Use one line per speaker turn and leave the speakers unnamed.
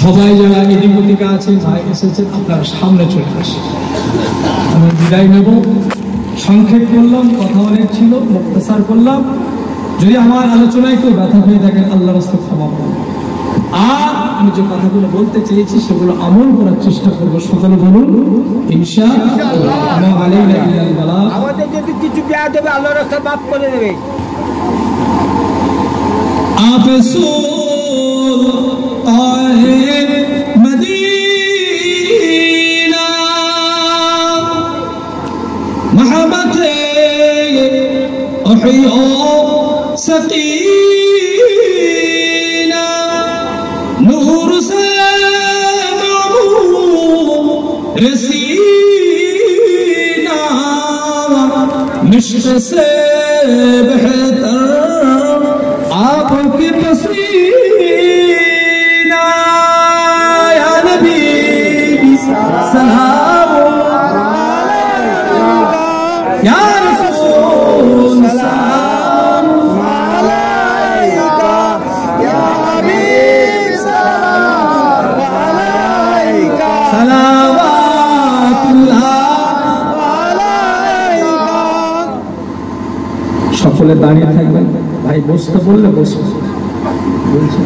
সবাই যারা এদিক ওদিকে আছেন, ভাই এসেছেন, আপনারা সামনে চলে আসেন। আমি বিদায় নেব। সংক্ষেপ করলাম, কথা অনেক ছিল, মুক্তাসার করলাম। যদি আমার আলোচনায় কেউ ব্যথা হয়ে থাকেন, আল্লাহর রাস্তায় ক্ষমা করবেন। আর আমি যে কথাগুলো বলতে চেয়েছি সেগুলো আমল করার চেষ্টা করবো। সকলে বলুন ইনশাআল্লাহ।
আমাদের যদি কিছু দেয়া দেবে, আল্লাহর রাস্তায় মাফ করে দেবে।
आप मदीना महबत सकीना नूर से रसीना मिश्क से बेहतर आपकी पसीना या नबी सलाम या रसूल सलाम अलैका या हबीब सलाम अलैका सलावातुल्लाह अलैका। সকলে দাঁড়িয়ে থাকবেন। ভাই বসতে বললে বসবে, বলছি